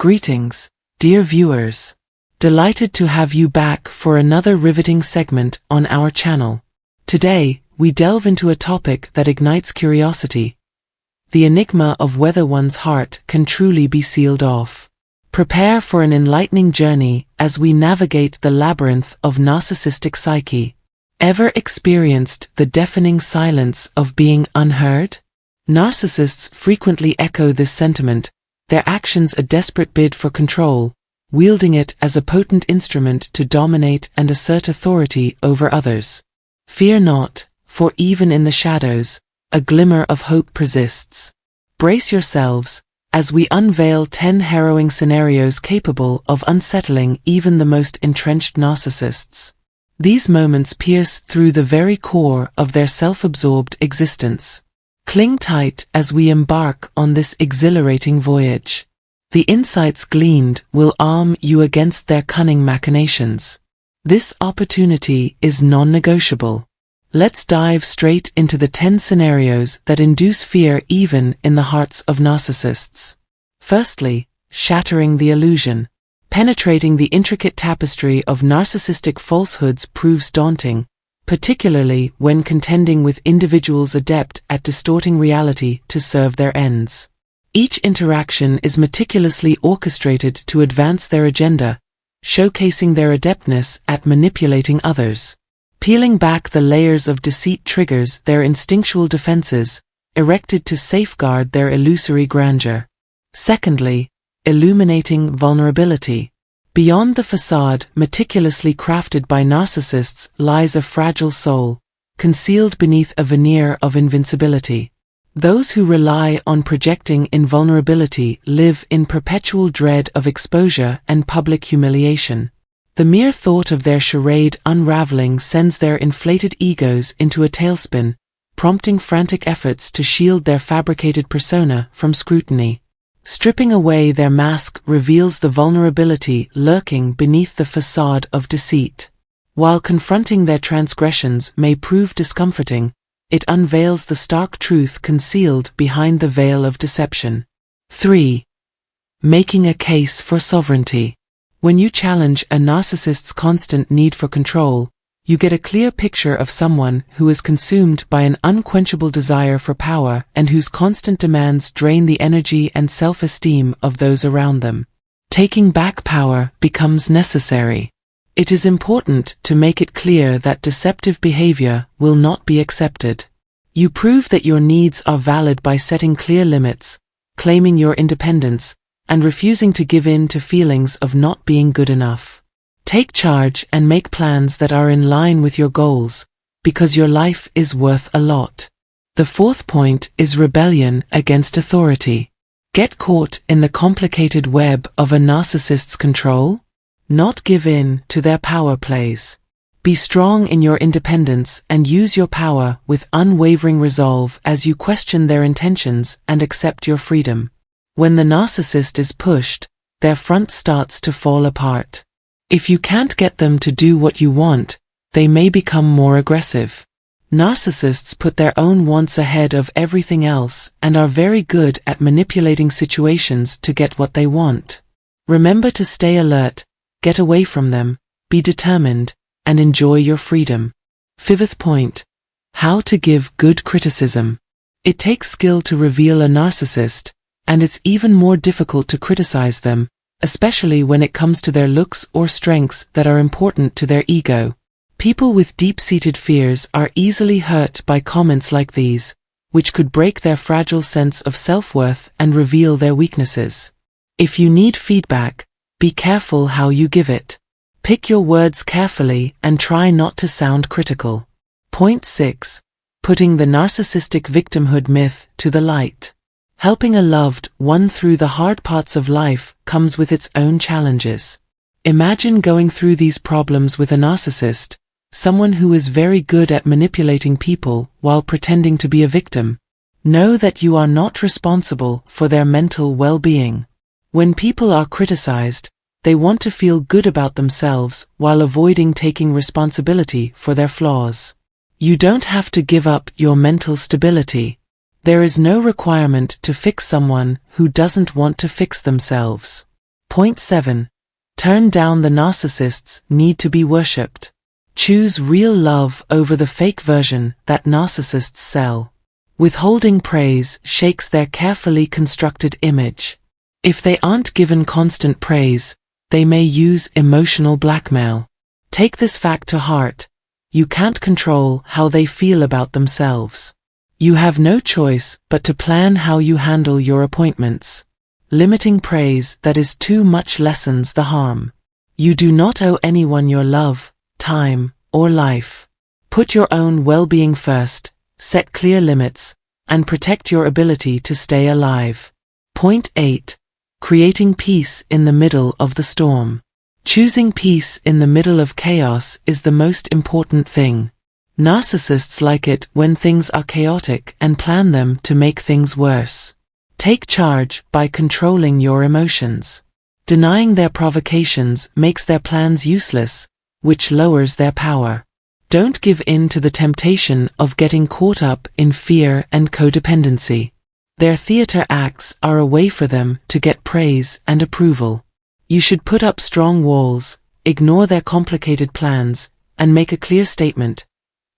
Greetings, dear viewers. Delighted to have you back for another riveting segment on our channel. Today, we delve into a topic that ignites curiosity: the enigma of whether one's heart can truly be sealed off. Prepare for an enlightening journey as we navigate the labyrinth of narcissistic psyche. Ever experienced the deafening silence of being unheard? Narcissists frequently echo this sentiment, their actions a desperate bid for control, wielding it as a potent instrument to dominate and assert authority over others. Fear not, for even in the shadows, a glimmer of hope persists. Brace yourselves, as we unveil 10 harrowing scenarios capable of unsettling even the most entrenched narcissists. These moments pierce through the very core of their self-absorbed existence. Cling tight as we embark on this exhilarating voyage. The insights gleaned will arm you against their cunning machinations. This opportunity is non-negotiable. Let's dive straight into the 10 scenarios that induce fear even in the hearts of narcissists. Firstly, shattering the illusion. Penetrating the intricate tapestry of narcissistic falsehoods proves daunting, particularly when contending with individuals adept at distorting reality to serve their ends. Each interaction is meticulously orchestrated to advance their agenda, showcasing their adeptness at manipulating others. Peeling back the layers of deceit triggers their instinctual defenses, erected to safeguard their illusory grandeur. Secondly, illuminating vulnerability. Beyond the facade meticulously crafted by narcissists lies a fragile soul, concealed beneath a veneer of invincibility. Those who rely on projecting invulnerability live in perpetual dread of exposure and public humiliation. The mere thought of their charade unraveling sends their inflated egos into a tailspin, prompting frantic efforts to shield their fabricated persona from scrutiny. Stripping away their mask reveals the vulnerability lurking beneath the facade of deceit. While confronting their transgressions may prove discomforting, it unveils the stark truth concealed behind the veil of deception. 3. Making a case for sovereignty. When you challenge a narcissist's constant need for control, you get a clear picture of someone who is consumed by an unquenchable desire for power and whose constant demands drain the energy and self-esteem of those around them. Taking back power becomes necessary. It is important to make it clear that deceptive behavior will not be accepted. You prove that your needs are valid by setting clear limits, claiming your independence, and refusing to give in to feelings of not being good enough. Take charge and make plans that are in line with your goals, because your life is worth a lot. The fourth point is rebellion against authority. Get caught in the complicated web of a narcissist's control? Not give in to their power plays. Be strong in your independence and use your power with unwavering resolve as you question their intentions and accept your freedom. When the narcissist is pushed, their front starts to fall apart. If you can't get them to do what you want, they may become more aggressive. Narcissists put their own wants ahead of everything else and are very good at manipulating situations to get what they want. Remember to stay alert, get away from them, be determined, and enjoy your freedom. Fifth point: how to give good criticism. It takes skill to reveal a narcissist, and it's even more difficult to criticize them, especially when it comes to their looks or strengths that are important to their ego. People with deep-seated fears are easily hurt by comments like these, which could break their fragile sense of self-worth and reveal their weaknesses. If you need feedback, be careful how you give it. Pick your words carefully and try not to sound critical. Point 6. Putting the narcissistic victimhood myth to the light. Helping a loved one through the hard parts of life comes with its own challenges. Imagine going through these problems with a narcissist, someone who is very good at manipulating people while pretending to be a victim. Know that you are not responsible for their mental well-being. When people are criticized, they want to feel good about themselves while avoiding taking responsibility for their flaws. You don't have to give up your mental stability. There is no requirement to fix someone who doesn't want to fix themselves. Point 7. Turn down the narcissists need to be worshipped. Choose real love over the fake version that narcissists sell. Withholding praise shakes their carefully constructed image. If they aren't given constant praise, they may use emotional blackmail. Take this fact to heart. You can't control how they feel about themselves. You have no choice but to plan how you handle your appointments. Limiting praise that is too much lessens the harm. You do not owe anyone your love, time, or life. Put your own well-being first, set clear limits, and protect your ability to stay alive. Point 8. Creating peace in the middle of the storm. Choosing peace in the middle of chaos is the most important thing. Narcissists like it when things are chaotic and plan them to make things worse. Take charge by controlling your emotions. Denying their provocations makes their plans useless, which lowers their power. Don't give in to the temptation of getting caught up in fear and codependency. Their theater acts are a way for them to get praise and approval. You should put up strong walls, ignore their complicated plans, and make a clear statement.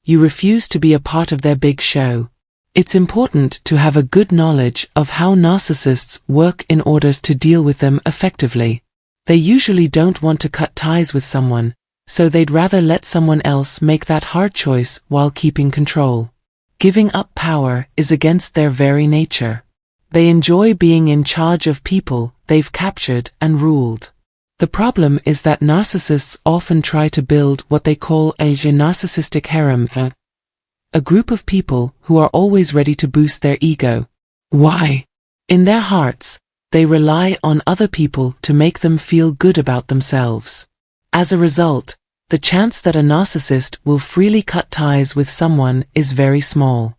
You refuse to be a part of their big show. It's important to have a good knowledge of how narcissists work in order to deal with them effectively. They usually don't want to cut ties with someone, so they'd rather let someone else make that hard choice while keeping control. Giving up power is against their very nature. They enjoy being in charge of people they've captured and ruled. The problem is that narcissists often try to build what they call a narcissistic harem, a group of people who are always ready to boost their ego. Why? In their hearts, they rely on other people to make them feel good about themselves. As a result, the chance that a narcissist will freely cut ties with someone is very small.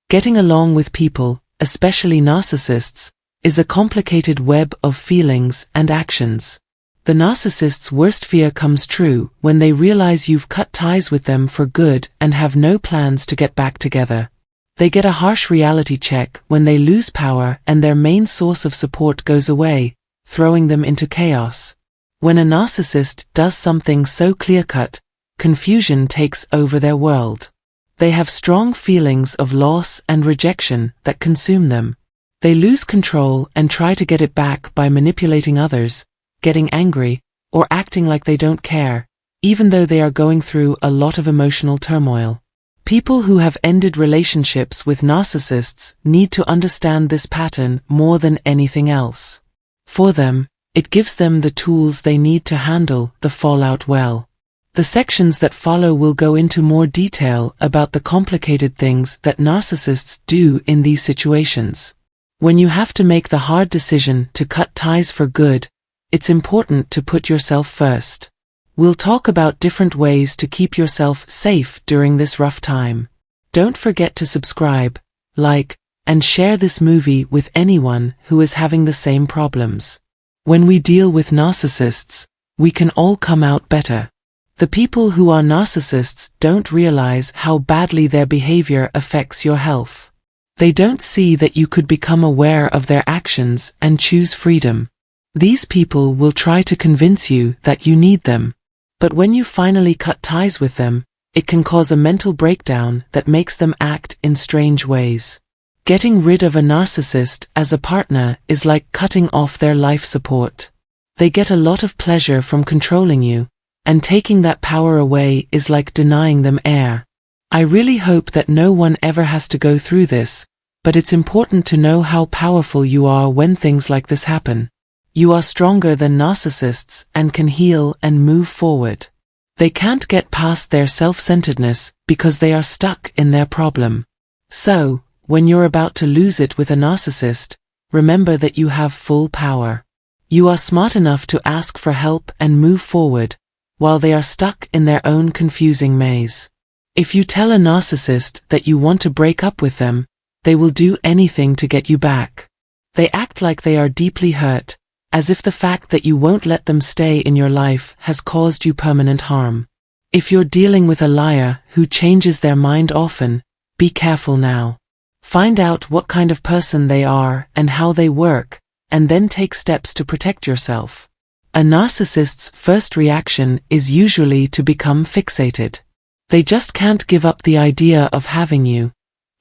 Getting along with people, especially narcissists, is a complicated web of feelings and actions. The narcissist's worst fear comes true when they realize you've cut ties with them for good and have no plans to get back together. They get a harsh reality check when they lose power and their main source of support goes away, throwing them into chaos. When a narcissist does something so clear-cut, confusion takes over their world. They have strong feelings of loss and rejection that consume them. They lose control and try to get it back by manipulating others, getting angry, or acting like they don't care, even though they are going through a lot of emotional turmoil. People who have ended relationships with narcissists need to understand this pattern more than anything else. For them, it gives them the tools they need to handle the fallout well. The sections that follow will go into more detail about the complicated things that narcissists do in these situations. When you have to make the hard decision to cut ties for good, it's important to put yourself first. We'll talk about different ways to keep yourself safe during this rough time. Don't forget to subscribe, like, and share this movie with anyone who is having the same problems. When we deal with narcissists, we can all come out better. The people who are narcissists don't realize how badly their behavior affects your health. They don't see that you could become aware of their actions and choose freedom. These people will try to convince you that you need them. But when you finally cut ties with them, it can cause a mental breakdown that makes them act in strange ways. Getting rid of a narcissist as a partner is like cutting off their life support. They get a lot of pleasure from controlling you, and taking that power away is like denying them air. I really hope that no one ever has to go through this, but it's important to know how powerful you are when things like this happen. You are stronger than narcissists and can heal and move forward. They can't get past their self-centeredness because they are stuck in their problem. So, when you're about to lose it with a narcissist, remember that you have full power. You are smart enough to ask for help and move forward, while they are stuck in their own confusing maze. If you tell a narcissist that you want to break up with them, they will do anything to get you back. They act like they are deeply hurt, as if the fact that you won't let them stay in your life has caused you permanent harm. If you're dealing with a liar who changes their mind often, be careful now. Find out what kind of person they are and how they work, and then take steps to protect yourself. A narcissist's first reaction is usually to become fixated. They just can't give up the idea of having you,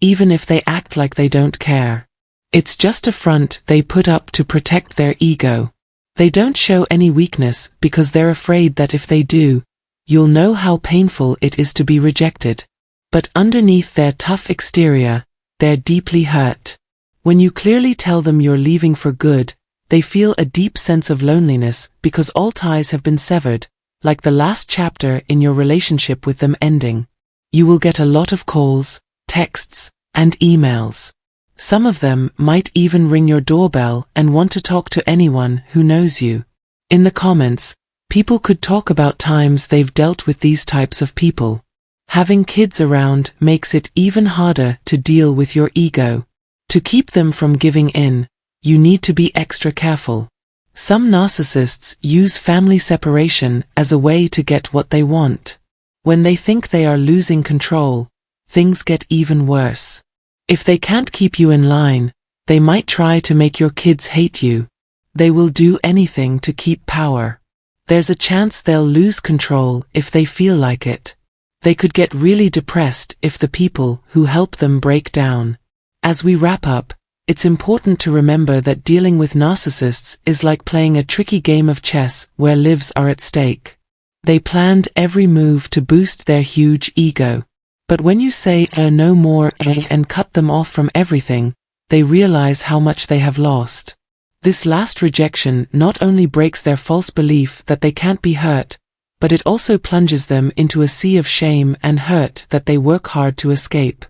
even if they act like they don't care. It's just a front they put up to protect their ego. They don't show any weakness because they're afraid that if they do, you'll know how painful it is to be rejected. But underneath their tough exterior, they're deeply hurt. When you clearly tell them you're leaving for good, they feel a deep sense of loneliness because all ties have been severed, like the last chapter in your relationship with them ending. You will get a lot of calls, texts, and emails. Some of them might even ring your doorbell and want to talk to anyone who knows you. In the comments, people could talk about times they've dealt with these types of people. Having kids around makes it even harder to deal with your ego. To keep them from giving in, you need to be extra careful. Some narcissists use family separation as a way to get what they want. When they think they are losing control, things get even worse. If they can't keep you in line, they might try to make your kids hate you. They will do anything to keep power. There's a chance they'll lose control if they feel like it. They could get really depressed if the people who help them break down. As we wrap up, it's important to remember that dealing with narcissists is like playing a tricky game of chess where lives are at stake. They planned every move to boost their huge ego. But when you say no more and cut them off from everything, they realize how much they have lost. This last rejection not only breaks their false belief that they can't be hurt, but it also plunges them into a sea of shame and hurt that they work hard to escape.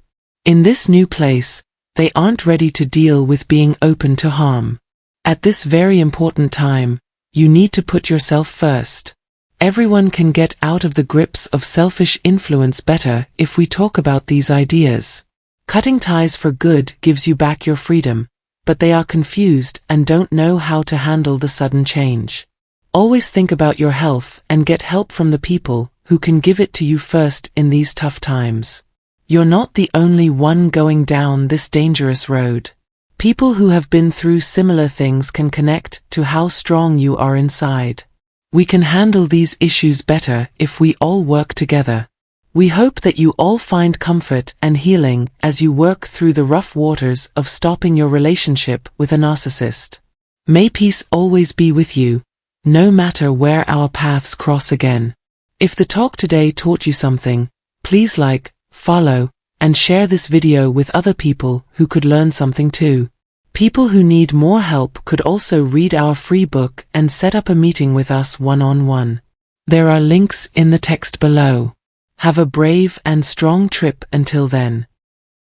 In this new place, they aren't ready to deal with being open to harm. At this very important time, you need to put yourself first. Everyone can get out of the grips of selfish influence better if we talk about these ideas. Cutting ties for good gives you back your freedom, but they are confused and don't know how to handle the sudden change. Always think about your health and get help from the people who can give it to you first in these tough times. You're not the only one going down this dangerous road. People who have been through similar things can connect to how strong you are inside. We can handle these issues better if we all work together. We hope that you all find comfort and healing as you work through the rough waters of stopping your relationship with a narcissist. May peace always be with you, no matter where our paths cross again. If the talk today taught you something, please like, follow, and share this video with other people who could learn something too. People who need more help could also read our free book and set up a meeting with us one-on-one. There are links in the text below. Have a brave and strong trip until then.